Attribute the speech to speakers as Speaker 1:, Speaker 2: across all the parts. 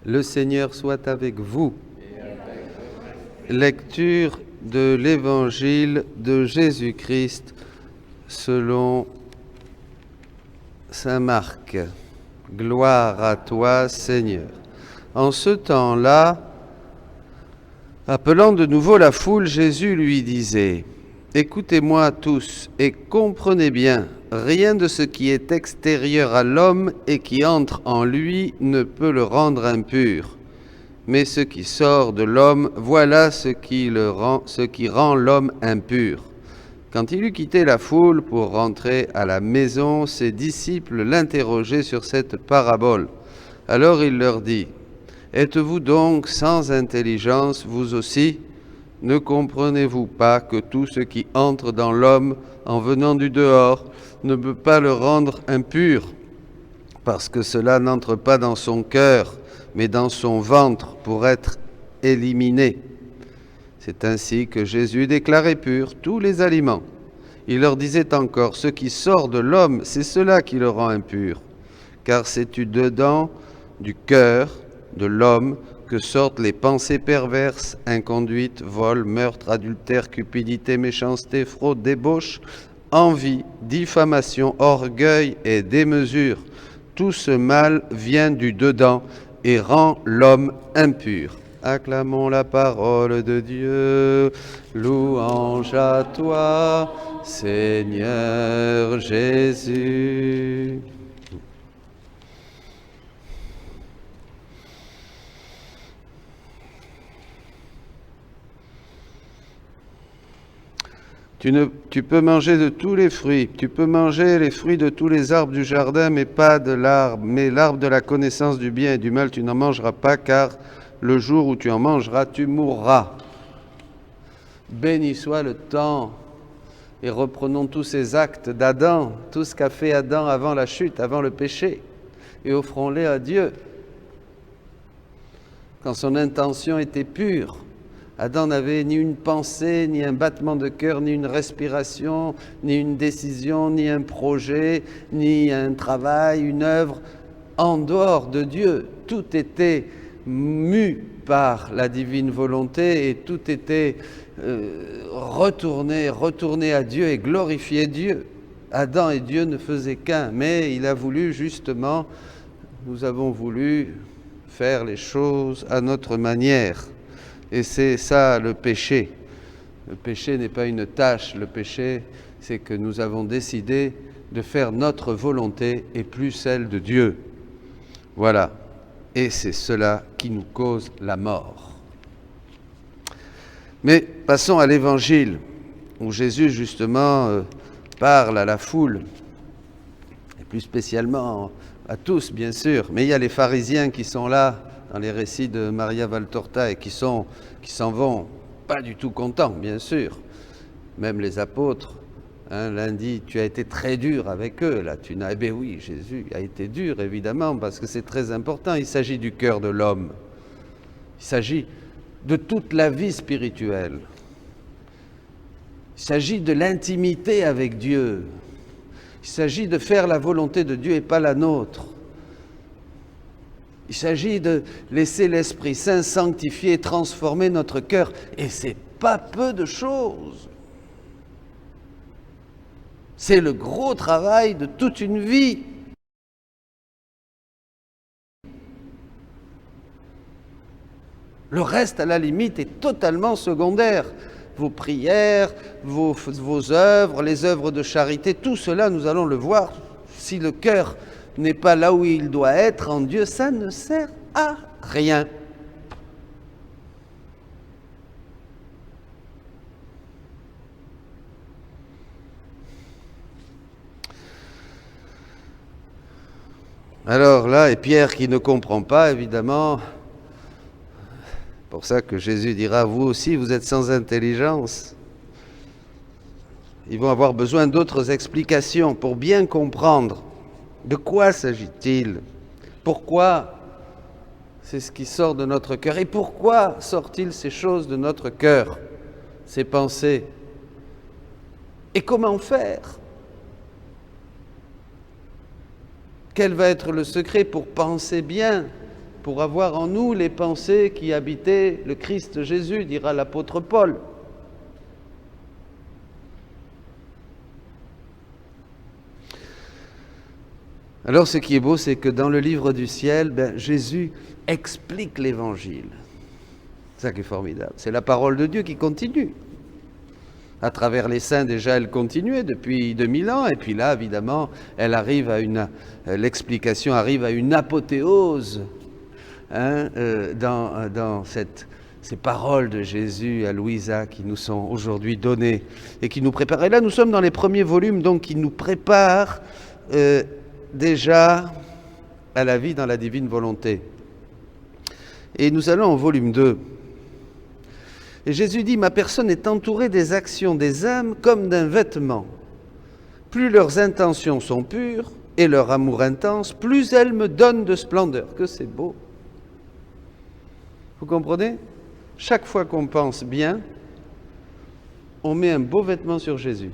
Speaker 1: Le Seigneur soit avec vous. Lecture de l'Évangile de Jésus-Christ selon saint Marc. Gloire à toi, Seigneur. En ce temps-là, appelant de nouveau la foule, Jésus lui disait : Écoutez-moi tous et comprenez bien, rien de ce qui est extérieur à l'homme et qui entre en lui ne peut le rendre impur. Mais ce qui sort de l'homme, voilà ce qui rend l'homme impur. Quand il eut quitté la foule pour rentrer à la maison, ses disciples l'interrogeaient sur cette parabole. Alors il leur dit : Êtes-vous donc sans intelligence, vous aussi ? Ne comprenez-vous pas que tout ce qui entre dans l'homme en venant du dehors ne peut pas le rendre impur, parce que cela n'entre pas dans son cœur, mais dans son ventre pour être éliminé. C'est ainsi que Jésus déclarait purs tous les aliments. Il leur disait encore : Ce qui sort de l'homme, c'est cela qui le rend impur, car c'est du dedans, du cœur de l'homme, que sortent les pensées perverses, inconduite, vol, meurtre, adultère, cupidité, méchanceté, fraude, débauche, envie, diffamation, orgueil et démesure. Tout ce mal vient du dedans et rend l'homme impur. Acclamons la parole de Dieu. Louange à toi, Seigneur Jésus. Tu peux manger de tous les fruits, tu peux manger les fruits de tous les arbres du jardin, mais pas de l'arbre. Mais l'arbre de la connaissance du bien et du mal, tu n'en mangeras pas, car le jour où tu en mangeras, tu mourras. Béni soit le temps. Et reprenons tous ces actes d'Adam, tout ce qu'a fait Adam avant la chute, avant le péché, et offrons-les à Dieu. Quand son intention était pure, Adam n'avait ni une pensée, ni un battement de cœur, ni une respiration, ni une décision, ni un projet, ni un travail, une œuvre en dehors de Dieu. Tout était mu par la divine volonté et tout était retourné à Dieu et glorifier Dieu. Adam et Dieu ne faisaient qu'un, mais il a voulu justement, nous avons voulu faire les choses à notre manière. Et c'est ça le péché. Le péché n'est pas une tâche, le péché c'est que nous avons décidé de faire notre volonté et plus celle de Dieu. Voilà. Et c'est cela qui nous cause la mort. Mais passons à l'Évangile, où Jésus justement parle à la foule, et plus spécialement à tous bien sûr, mais il y a les pharisiens qui sont là dans les récits de Maria Valtorta et qui s'en vont pas du tout contents, bien sûr. Même les apôtres, lundi, tu as été très dur avec eux, là. Eh bien oui, Jésus a été dur, évidemment, parce que c'est très important. Il s'agit du cœur de l'homme. Il s'agit de toute la vie spirituelle. Il s'agit de l'intimité avec Dieu. Il s'agit de faire la volonté de Dieu et pas la nôtre. Il s'agit de laisser l'Esprit Saint sanctifier et transformer notre cœur. Et c'est pas peu de choses. C'est le gros travail de toute une vie. Le reste, à la limite, est totalement secondaire. Vos prières, vos œuvres, les œuvres de charité, tout cela, nous allons le voir. Si le cœur n'est pas là où il doit être en Dieu, ça ne sert à rien. Alors là, et Pierre qui ne comprend pas, évidemment, c'est pour ça que Jésus dira, vous aussi, vous êtes sans intelligence. Ils vont avoir besoin d'autres explications pour bien comprendre. De quoi s'agit-il ? Pourquoi c'est ce qui sort de notre cœur ? Et pourquoi sort-il ces choses de notre cœur, ces pensées ? Et comment faire ? Quel va être le secret pour penser bien, pour avoir en nous les pensées qui habitaient le Christ Jésus, dira l'apôtre Paul. Alors ce qui est beau, c'est que dans le livre du ciel, Jésus explique l'Évangile. C'est ça qui est formidable. C'est la parole de Dieu qui continue. À travers les saints, déjà, elle continuait depuis 2000 ans. Et puis là, évidemment, l'explication arrive à une apothéose dans ces paroles de Jésus à Louisa qui nous sont aujourd'hui données et qui nous préparent. Et là, nous sommes dans les premiers volumes, donc, qui nous préparent déjà à la vie dans la divine volonté. Et nous allons au volume 2. Et Jésus dit, « Ma personne est entourée des actions des âmes comme d'un vêtement. Plus leurs intentions sont pures et leur amour intense, plus elles me donnent de splendeur. » Que c'est beau. Vous comprenez? Chaque fois qu'on pense bien, on met un beau vêtement sur Jésus.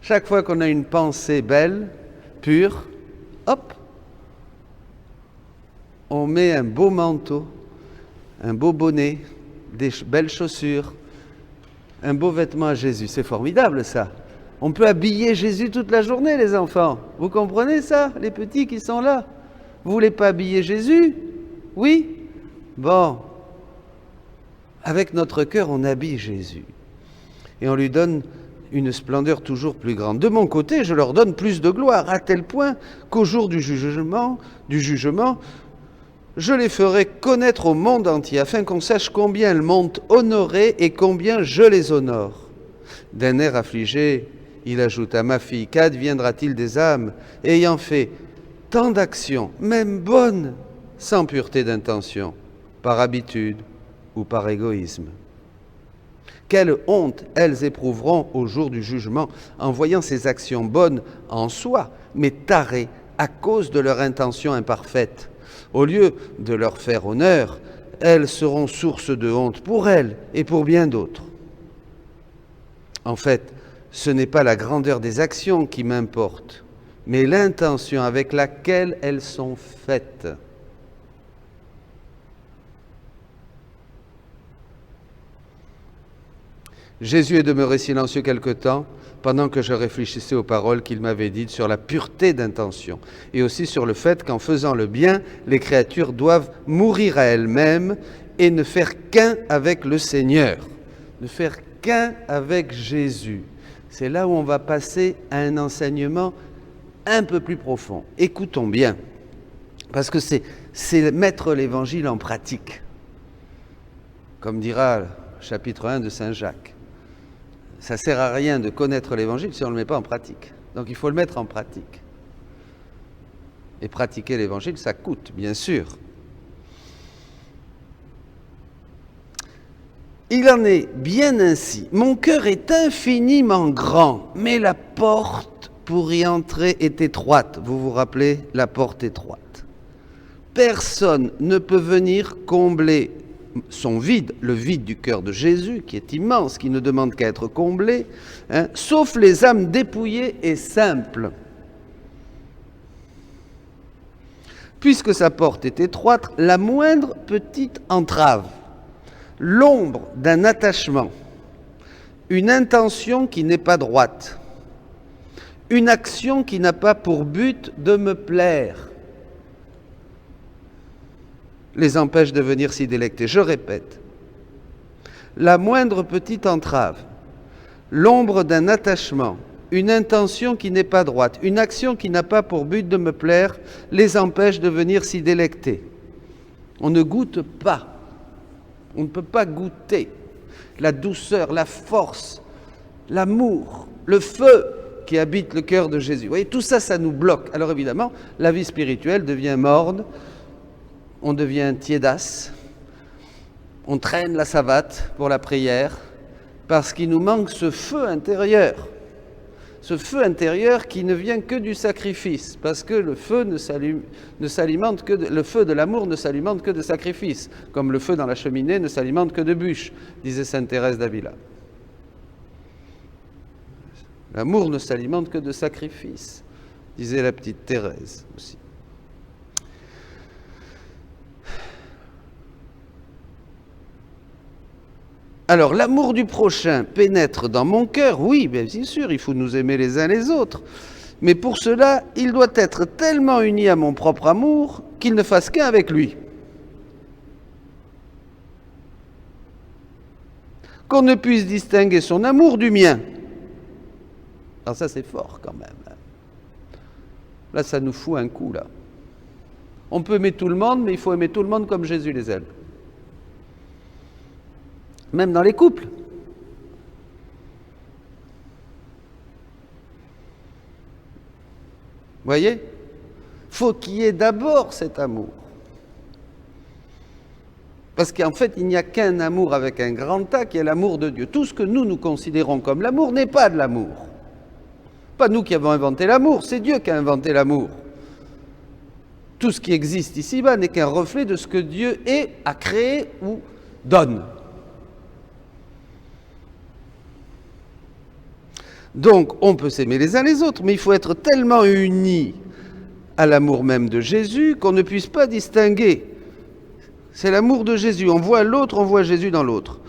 Speaker 1: Chaque fois qu'on a une pensée belle, pure, hop, on met un beau manteau, un beau bonnet, des belles chaussures, un beau vêtement à Jésus. C'est formidable ça. On peut habiller Jésus toute la journée, les enfants. Vous comprenez ça, les petits qui sont là? Vous voulez pas habiller Jésus? Oui? Bon. Avec notre cœur, on habille Jésus. Et on lui donne une splendeur toujours plus grande. De mon côté, je leur donne plus de gloire, à tel point qu'au jour du jugement, je les ferai connaître au monde entier, afin qu'on sache combien elles m'ont honoré et combien je les honore. D'un air affligé, il ajouta, « Ma fille, qu'adviendra-t-il des âmes ayant fait tant d'actions, même bonnes, sans pureté d'intention, par habitude ou par égoïsme ? Quelle honte elles éprouveront au jour du jugement en voyant ces actions bonnes en soi, mais tarées à cause de leur intention imparfaite. Au lieu de leur faire honneur, elles seront source de honte pour elles et pour bien d'autres. En fait, ce n'est pas la grandeur des actions qui m'importe, mais l'intention avec laquelle elles sont faites. Jésus est demeuré silencieux quelque temps, pendant que je réfléchissais aux paroles qu'il m'avait dites sur la pureté d'intention, et aussi sur le fait qu'en faisant le bien, les créatures doivent mourir à elles-mêmes et ne faire qu'un avec le Seigneur, ne faire qu'un avec Jésus. C'est là où on va passer à un enseignement un peu plus profond. Écoutons bien, parce que c'est mettre l'Évangile en pratique, comme dira le chapitre 1 de Saint Jacques. Ça ne sert à rien de connaître l'Évangile si on ne le met pas en pratique. Donc il faut le mettre en pratique. Et pratiquer l'Évangile, ça coûte, bien sûr. Il en est bien ainsi. Mon cœur est infiniment grand, mais la porte pour y entrer est étroite. Vous vous rappelez, la porte étroite. Personne ne peut venir combler son vide, le vide du cœur de Jésus, qui est immense, qui ne demande qu'à être comblé, sauf les âmes dépouillées et simples. Puisque sa porte est étroite, la moindre petite entrave, l'ombre d'un attachement, une intention qui n'est pas droite, une action qui n'a pas pour but de me plaire, les empêche de venir s'y délecter. Je répète, la moindre petite entrave, l'ombre d'un attachement, une intention qui n'est pas droite, une action qui n'a pas pour but de me plaire, les empêche de venir s'y délecter. On ne goûte pas, on ne peut pas goûter la douceur, la force, l'amour, le feu qui habite le cœur de Jésus. Vous voyez, tout ça, ça nous bloque. Alors évidemment, la vie spirituelle devient morne, on devient tiédasse, on traîne la savate pour la prière, parce qu'il nous manque ce feu intérieur qui ne vient que du sacrifice, parce que le feu le feu de l'amour ne s'alimente que de sacrifice, comme le feu dans la cheminée ne s'alimente que de bûches, disait sainte Thérèse d'Avila. L'amour ne s'alimente que de sacrifice, disait la petite Thérèse aussi. Alors, l'amour du prochain pénètre dans mon cœur, oui, bien sûr, il faut nous aimer les uns les autres. Mais pour cela, il doit être tellement uni à mon propre amour qu'il ne fasse qu'un avec lui. Qu'on ne puisse distinguer son amour du mien. Alors ça, c'est fort quand même. Là, ça nous fout un coup, là. On peut aimer tout le monde, mais il faut aimer tout le monde comme Jésus les aime. Même dans les couples. Voyez ? Faut qu'il y ait d'abord cet amour. Parce qu'en fait, il n'y a qu'un amour avec un grand A qui est l'amour de Dieu. Tout ce que nous considérons comme l'amour n'est pas de l'amour. Pas nous qui avons inventé l'amour, c'est Dieu qui a inventé l'amour. Tout ce qui existe ici-bas n'est qu'un reflet de ce que Dieu est, a créé ou donne. Donc, on peut s'aimer les uns les autres, mais il faut être tellement unis à l'amour même de Jésus qu'on ne puisse pas distinguer. C'est l'amour de Jésus. On voit l'autre, on voit Jésus dans l'autre.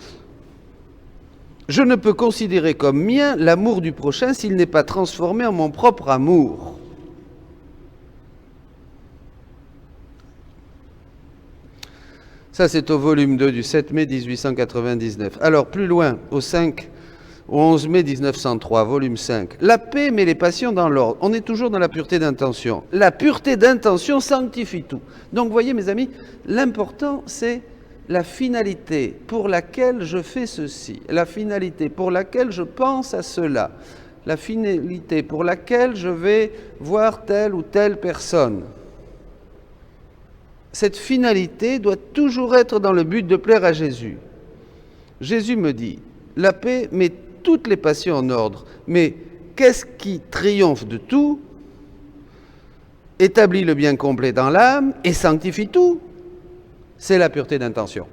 Speaker 1: Je ne peux considérer comme mien l'amour du prochain s'il n'est pas transformé en mon propre amour. Ça, c'est au volume 2 du 7 mai 1899. Alors, plus loin, au 11 mai 1903, volume 5. La paix met les passions dans l'ordre. On est toujours dans la pureté d'intention. La pureté d'intention sanctifie tout. Donc, vous voyez, mes amis, l'important, c'est la finalité pour laquelle je fais ceci, la finalité pour laquelle je pense à cela, la finalité pour laquelle je vais voir telle ou telle personne. Cette finalité doit toujours être dans le but de plaire à Jésus. Jésus me dit, la paix met toutes les passions en ordre, mais qu'est-ce qui triomphe de tout, établit le bien complet dans l'âme et sanctifie tout? C'est la pureté d'intention.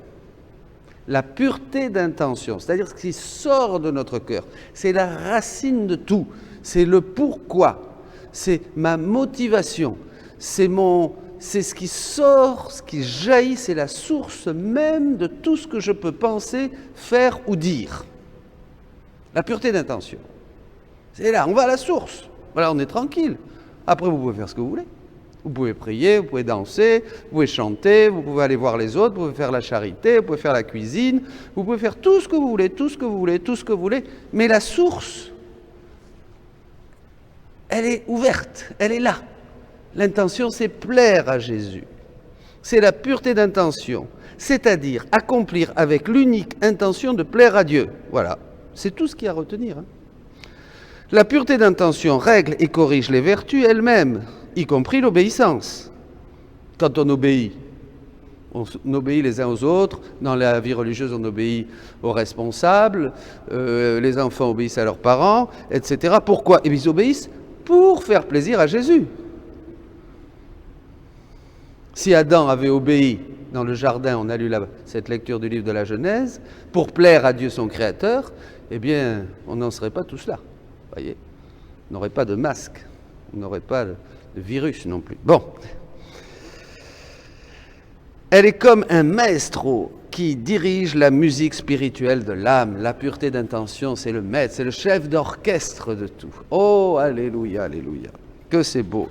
Speaker 1: La pureté d'intention, c'est-à-dire ce qui sort de notre cœur, c'est la racine de tout, c'est le pourquoi, c'est ma motivation, c'est ce qui sort, ce qui jaillit, c'est la source même de tout ce que je peux penser, faire ou dire. La pureté d'intention. C'est là, on va à la source. Voilà, on est tranquille. Après, vous pouvez faire ce que vous voulez. Vous pouvez prier, vous pouvez danser, vous pouvez chanter, vous pouvez aller voir les autres, vous pouvez faire la charité, vous pouvez faire la cuisine, vous pouvez faire tout ce que vous voulez, tout ce que vous voulez, tout ce que vous voulez. Mais la source, elle est ouverte, elle est là. L'intention, c'est plaire à Jésus. C'est la pureté d'intention, c'est-à-dire accomplir avec l'unique intention de plaire à Dieu. Voilà, c'est tout ce qu'il y a à retenir. La pureté d'intention règle et corrige les vertus elles-mêmes, y compris l'obéissance. Quand on obéit les uns aux autres. Dans la vie religieuse, on obéit aux responsables, les enfants obéissent à leurs parents, etc. Pourquoi ? Et ils obéissent pour faire plaisir à Jésus. Si Adam avait obéi dans le jardin, on a lu cette lecture du livre de la Genèse, pour plaire à Dieu son Créateur, eh bien, on n'en serait pas tous là. Voyez, on n'aurait pas de masque, on n'aurait pas de virus non plus. Bon. Elle est comme un maestro qui dirige la musique spirituelle de l'âme. La pureté d'intention, c'est le maître, c'est le chef d'orchestre de tout. Oh, alléluia, alléluia. Que c'est beau.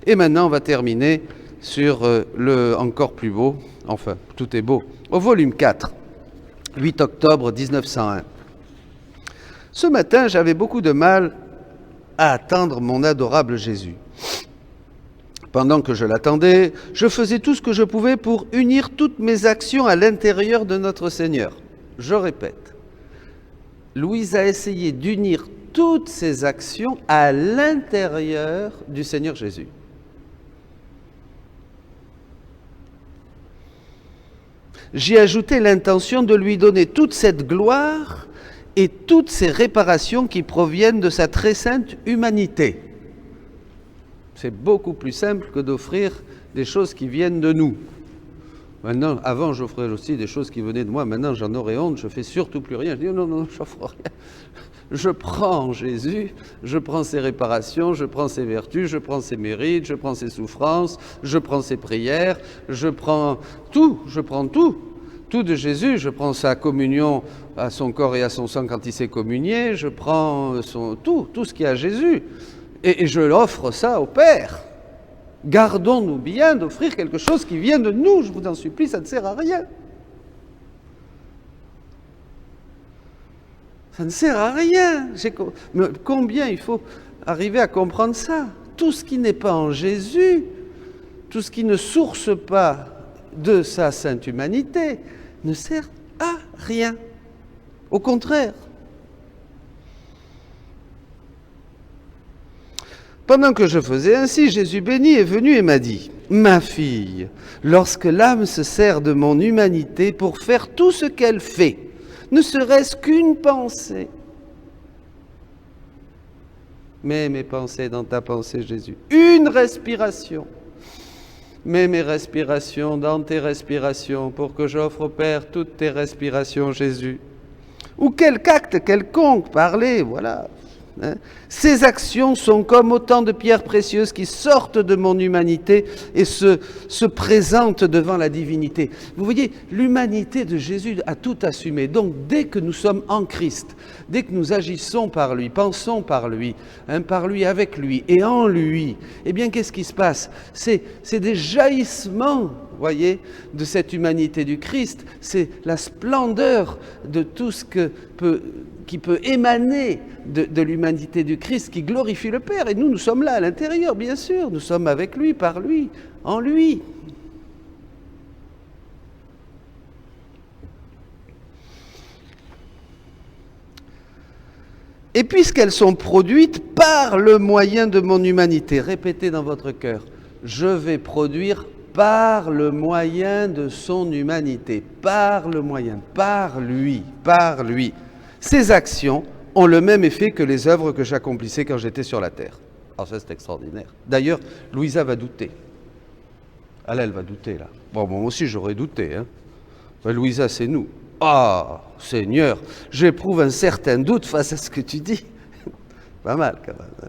Speaker 1: Et maintenant, on va terminer sur le encore plus beau, enfin, tout est beau, au volume 4, 8 octobre 1901. Ce matin, j'avais beaucoup de mal à attendre mon adorable Jésus. Pendant que je l'attendais, je faisais tout ce que je pouvais pour unir toutes mes actions à l'intérieur de notre Seigneur. Je répète, Louise a essayé d'unir toutes ses actions à l'intérieur du Seigneur Jésus. J'y ajoutais l'intention de lui donner toute cette gloire et toutes ces réparations qui proviennent de sa très sainte humanité. C'est beaucoup plus simple que d'offrir des choses qui viennent de nous. Maintenant, avant, j'offrais aussi des choses qui venaient de moi. Maintenant, j'en aurais honte, je ne fais surtout plus rien. Je dis non, je n'offre rien. Je prends Jésus, je prends ses réparations, je prends ses vertus, je prends ses mérites, je prends ses souffrances, je prends ses prières, je prends tout. tout de Jésus. Je prends sa communion à son corps et à son sang quand il s'est communié. Je prends tout ce qui est à Jésus. Et je l'offre ça au Père. Gardons-nous bien d'offrir quelque chose qui vient de nous. Je vous en supplie, ça ne sert à rien. Ça ne sert à rien. Mais combien il faut arriver à comprendre ça? Tout ce qui n'est pas en Jésus, tout ce qui ne source pas de sa sainte humanité, ne sert à rien. Au contraire. Pendant que je faisais ainsi, Jésus béni est venu et m'a dit, « Ma fille, lorsque l'âme se sert de mon humanité pour faire tout ce qu'elle fait, ne serait-ce qu'une pensée. » Mets mes pensées dans ta pensée, Jésus. Une respiration. Mets mes respirations dans tes respirations pour que j'offre au Père toutes tes respirations, Jésus. Ou quelque acte quelconque, parler, voilà. Ces actions sont comme autant de pierres précieuses qui sortent de mon humanité et se présentent devant la divinité. Vous voyez, l'humanité de Jésus a tout assumé. Donc, dès que nous sommes en Christ, dès que nous agissons par lui, pensons par lui, avec lui et en lui, eh bien, qu'est-ce qui se passe? C'est des jaillissements, voyez, de cette humanité du Christ. C'est la splendeur de tout ce qui peut émaner de l'humanité du Christ qui glorifie le Père. Et nous sommes là à l'intérieur, bien sûr. Nous sommes avec lui, par lui, en lui. Et puisqu'elles sont produites par le moyen de mon humanité, répétez dans votre cœur, je vais produire par le moyen de son humanité, par le moyen, par lui, par lui. Ces actions ont le même effet que les œuvres que j'accomplissais quand j'étais sur la terre. Alors ça, c'est extraordinaire. D'ailleurs, Louisa va douter. Elle va douter, là. Bon, moi aussi, j'aurais douté. Hein. Louisa, c'est nous. Ah, Seigneur, j'éprouve un certain doute face à ce que tu dis. Pas mal, quand même. Hein.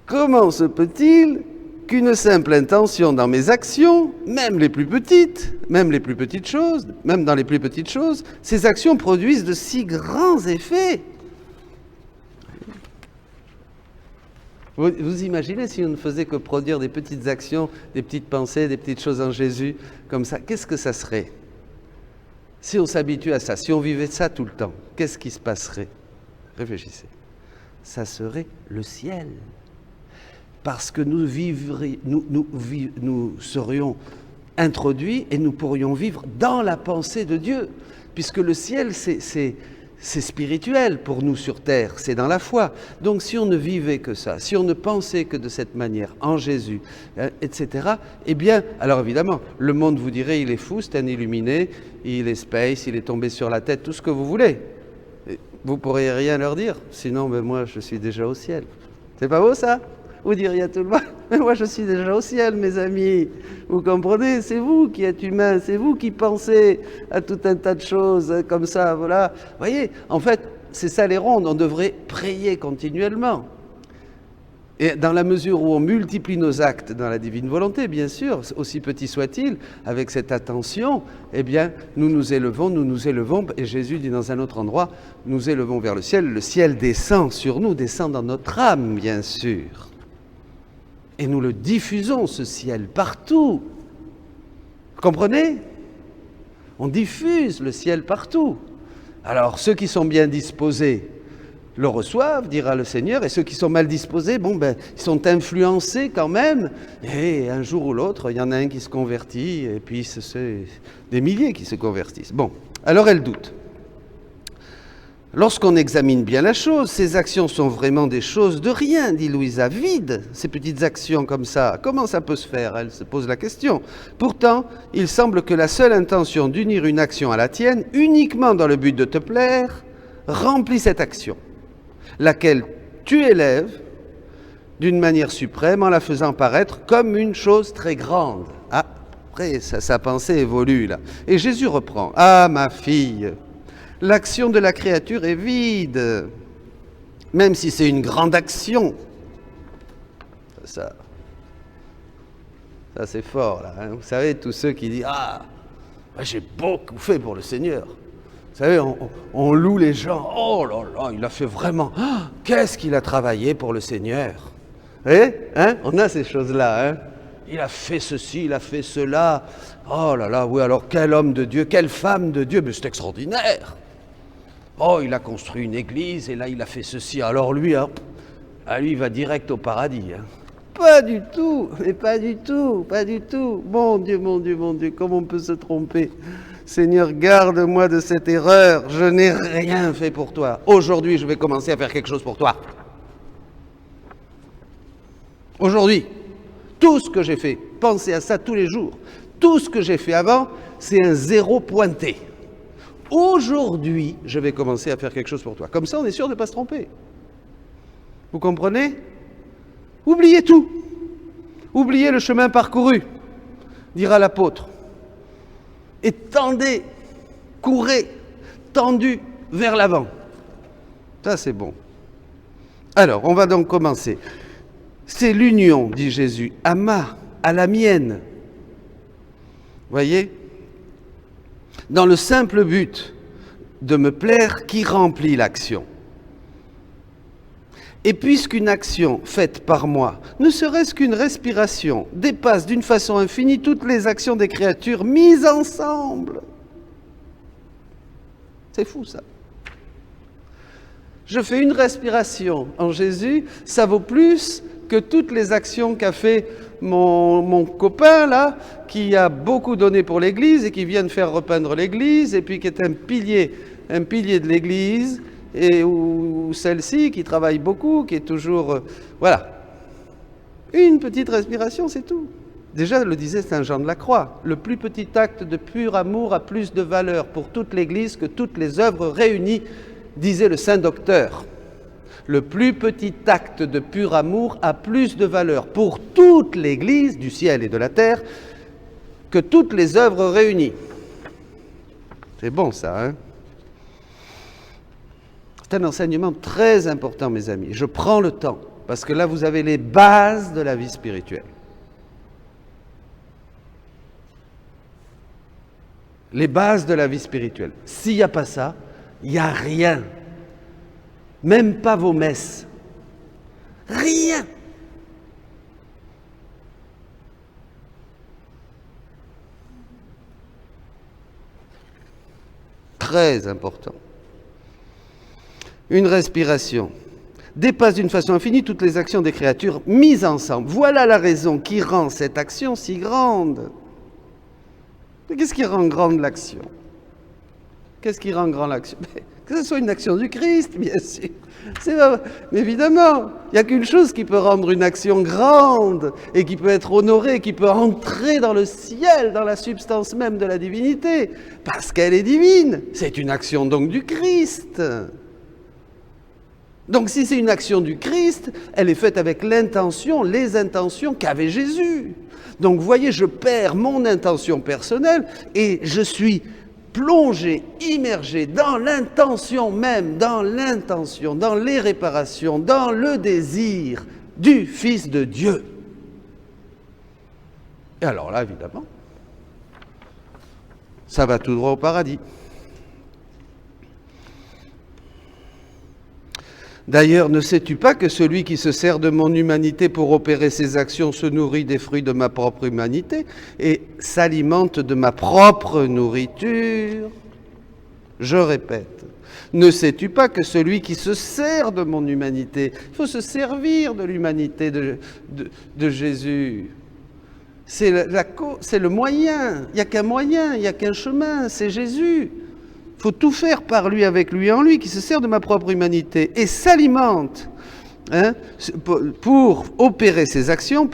Speaker 1: Comment se peut-il qu'une simple intention dans mes actions, même dans les plus petites choses, ces actions produisent de si grands effets. Vous imaginez si on ne faisait que produire des petites actions, des petites pensées, des petites choses en Jésus, comme ça, qu'est-ce que ça serait? Si on s'habitue à ça, si on vivait ça tout le temps, qu'est-ce qui se passerait? Réfléchissez. Ça serait le ciel. Parce que nous serions introduits et nous pourrions vivre dans la pensée de Dieu. Puisque le ciel, c'est spirituel pour nous sur terre, c'est dans la foi. Donc si on ne vivait que ça, si on ne pensait que de cette manière, en Jésus, etc., eh bien, alors évidemment, le monde vous dirait, il est fou, c'est un illuminé, il est space, il est tombé sur la tête, tout ce que vous voulez. Vous ne pourriez rien leur dire, sinon, moi, je suis déjà au ciel. C'est pas beau, ça? Vous diriez à tout le monde, mais moi je suis déjà au ciel, mes amis. Vous comprenez? C'est vous qui êtes humains, c'est vous qui pensez à tout un tas de choses comme ça, voilà. Vous voyez, en fait, c'est ça les rondes, on devrait prier continuellement. Et dans la mesure où on multiplie nos actes dans la divine volonté, bien sûr, aussi petit soit-il, avec cette attention, eh bien, nous nous élevons, et Jésus dit dans un autre endroit, nous élevons vers le ciel descend sur nous, descend dans notre âme, bien sûr. Et nous le diffusons, ce ciel, partout. Vous comprenez? On diffuse le ciel partout. Alors, ceux qui sont bien disposés le reçoivent, dira le Seigneur, et ceux qui sont mal disposés, ils sont influencés quand même. Et un jour ou l'autre, il y en a un qui se convertit, et puis c'est des milliers qui se convertissent. Bon, alors elle doute. Lorsqu'on examine bien la chose, ces actions sont vraiment des choses de rien, dit Louisa, vides, ces petites actions comme ça. Comment ça peut se faire? Elle se pose la question. Pourtant, il semble que la seule intention d'unir une action à la tienne, uniquement dans le but de te plaire, remplit cette action, laquelle tu élèves d'une manière suprême en la faisant paraître comme une chose très grande. Ah, après, sa pensée évolue là. Et Jésus reprend. Ah, ma fille, l'action de la créature est vide, même si c'est une grande action. Ça c'est fort, là. Hein. Vous savez, tous ceux qui disent « Ah, J'ai beaucoup fait pour le Seigneur. Vous savez, on loue les gens. Oh là là, il a fait vraiment. Ah, qu'est-ce qu'il a travaillé pour le Seigneur. On a ces choses-là. Il a fait ceci, il a fait cela. Oh là là, oui, alors quel homme de Dieu, quelle femme de Dieu, mais c'est extraordinaire. Oh, il a construit une église et là, il a fait ceci. Alors lui, lui, il va direct au paradis. Pas du tout, mais pas du tout, pas du tout. Mon Dieu, mon Dieu, mon Dieu, comment on peut se tromper? Seigneur, garde-moi de cette erreur. Je n'ai rien fait pour toi. Aujourd'hui, je vais commencer à faire quelque chose pour toi. Aujourd'hui, tout ce que j'ai fait, pensez à ça tous les jours. Tout ce que j'ai fait avant, c'est un 0 pointé. Aujourd'hui, je vais commencer à faire quelque chose pour toi. Comme ça, on est sûr de ne pas se tromper. Vous comprenez? Oubliez tout. Oubliez le chemin parcouru, dira l'apôtre. Et tendez, courez, tendu vers l'avant. Ça, c'est bon. Alors, on va donc commencer. C'est l'union, dit Jésus, à la mienne. Voyez? Dans le simple but de me plaire qui remplit l'action. Et puisqu'une action faite par moi, ne serait-ce qu'une respiration, dépasse d'une façon infinie toutes les actions des créatures mises ensemble. C'est fou ça. Je fais une respiration en Jésus, ça vaut plus que toutes les actions qu'a fait mon copain là, qui a beaucoup donné pour l'Église et qui vient de faire repeindre l'Église et puis qui est un pilier de l'Église, et ou celle-ci qui travaille beaucoup, qui est toujours... voilà. Une petite respiration, c'est tout. Déjà, le disait Saint Jean de la Croix, le plus petit acte de pur amour a plus de valeur pour toute l'Église que toutes les œuvres réunies, disait le Saint Docteur. Le plus petit acte de pur amour a plus de valeur pour toute l'Église du ciel et de la terre que toutes les œuvres réunies. C'est bon ça, hein? C'est un enseignement très important, mes amis. Je prends le temps, parce que là, vous avez les bases de la vie spirituelle. Les bases de la vie spirituelle. S'il n'y a pas ça, il n'y a rien. Même pas vos messes. Rien. Très important. Une respiration dépasse d'une façon infinie toutes les actions des créatures mises ensemble. Voilà la raison qui rend cette action si grande. Mais qu'est-ce qui rend grande l'action? Qu'est-ce qui rend grande l'action? Que ce soit une action du Christ, bien sûr. Mais évidemment, il n'y a qu'une chose qui peut rendre une action grande et qui peut être honorée, qui peut entrer dans le ciel, dans la substance même de la divinité, parce qu'elle est divine. C'est une action donc du Christ. Donc si c'est une action du Christ, elle est faite avec l'intention, les intentions qu'avait Jésus. Donc vous voyez, je perds mon intention personnelle et je suis plongé, immergé dans l'intention même, dans les réparations, dans le désir du Fils de Dieu. Et alors là, évidemment, ça va tout droit au paradis. D'ailleurs, ne sais-tu pas que celui qui se sert de mon humanité pour opérer ses actions se nourrit des fruits de ma propre humanité et s'alimente de ma propre nourriture? Je répète, ne sais-tu pas que celui qui se sert de mon humanité, il faut se servir de l'humanité de Jésus. C'est le moyen, il n'y a qu'un moyen, il n'y a qu'un chemin, c'est Jésus. Il faut tout faire par lui, avec lui, en lui, qui se sert de ma propre humanité et s'alimente. Pour opérer ses actions,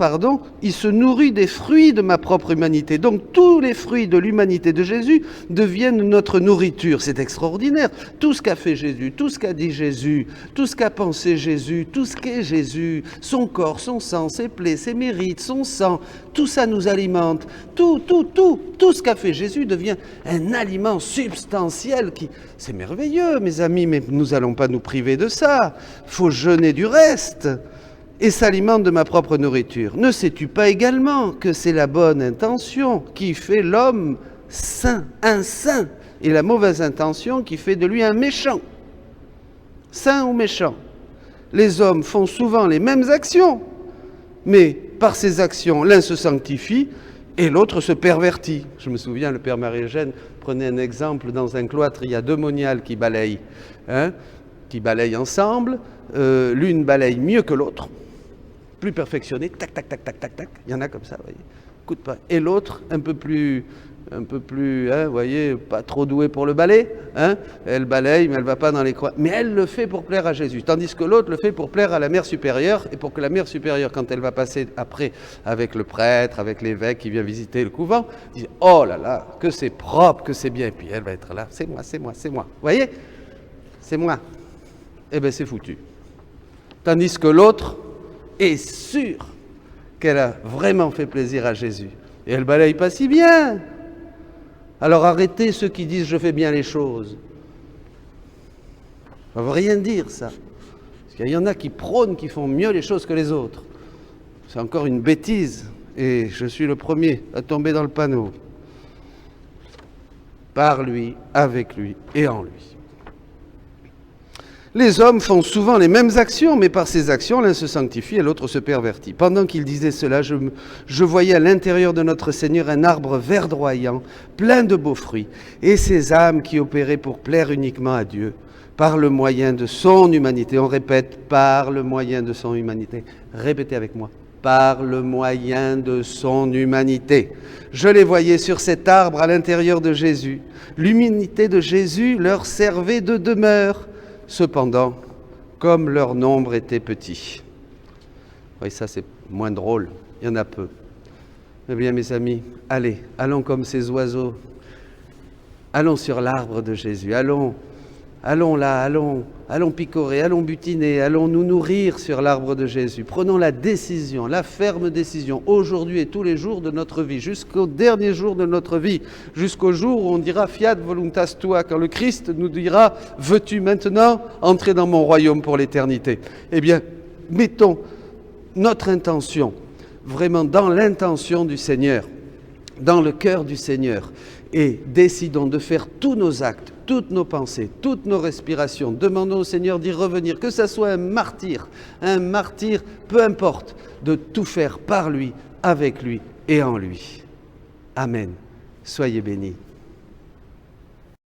Speaker 1: il se nourrit des fruits de ma propre humanité. Donc tous les fruits de l'humanité de Jésus deviennent notre nourriture. C'est extraordinaire. Tout ce qu'a fait Jésus, tout ce qu'a dit Jésus, tout ce qu'a pensé Jésus, tout ce qu'est Jésus, son corps, son sang, ses plaies, ses mérites, son sang, tout ça nous alimente. Tout ce qu'a fait Jésus devient un aliment substantiel qui... C'est merveilleux, mes amis, mais nous n'allons pas nous priver de ça. Il faut jeûner du reste et s'alimente de ma propre nourriture. Ne sais-tu pas également que c'est la bonne intention qui fait l'homme saint, un saint, et la mauvaise intention qui fait de lui un méchant. Saint ou méchant. Les hommes font souvent les mêmes actions, mais par ces actions, l'un se sanctifie et l'autre se pervertit. Je me souviens, le père Marie-Eugène prenait un exemple dans un cloître, il y a deux moniales qui balayent ensemble. L'une balaye mieux que l'autre, plus perfectionnée, tac, tac, tac, tac, tac, tac. Il y en a comme ça, vous voyez. Écoute pas. Et l'autre, un peu plus, vous voyez, pas trop douée pour le balai. Elle balaye, mais elle ne va pas dans les croix. Mais elle le fait pour plaire à Jésus. Tandis que l'autre le fait pour plaire à la mère supérieure, et pour que la mère supérieure, quand elle va passer après avec le prêtre, avec l'évêque qui vient visiter le couvent, dise « Oh là là, que c'est propre, que c'est bien ». Et puis elle va être là, c'est moi, c'est moi, c'est moi. Vous voyez, c'est moi. Eh bien, c'est foutu. Tandis que l'autre est sûr qu'elle a vraiment fait plaisir à Jésus. Et elle balaye pas si bien. Alors arrêtez ceux qui disent « je fais bien les choses ». Ça ne veut rien dire, ça. Parce qu'il y en a qui prônent qu'ils font mieux les choses que les autres. C'est encore une bêtise. Et je suis le premier à tomber dans le panneau. Par lui, avec lui et en lui. Les hommes font souvent les mêmes actions, mais par ces actions, l'un se sanctifie et l'autre se pervertit. Pendant qu'il disait cela, je voyais à l'intérieur de notre Seigneur un arbre verdoyant, plein de beaux fruits, et ces âmes qui opéraient pour plaire uniquement à Dieu, par le moyen de son humanité. On répète, par le moyen de son humanité. Répétez avec moi. Par le moyen de son humanité. Je les voyais sur cet arbre à l'intérieur de Jésus. L'humanité de Jésus leur servait de demeure. Cependant, comme leur nombre était petit. Oui, ça c'est moins drôle, il y en a peu. Eh bien mes amis, allons comme ces oiseaux. Allons sur l'arbre de Jésus, allons là, allons picorer, allons butiner, allons nous nourrir sur l'arbre de Jésus. Prenons la décision, la ferme décision, aujourd'hui et tous les jours de notre vie, jusqu'au dernier jour de notre vie, jusqu'au jour où on dira Fiat voluntas tua, quand le Christ nous dira veux-tu maintenant entrer dans mon royaume pour l'éternité. Eh bien, mettons notre intention vraiment dans l'intention du Seigneur, dans le cœur du Seigneur, et décidons de faire tous nos actes, toutes nos pensées, toutes nos respirations. Demandons au Seigneur d'y revenir, que ça soit un martyr, peu importe, de tout faire par lui, avec lui et en lui. Amen. Soyez bénis.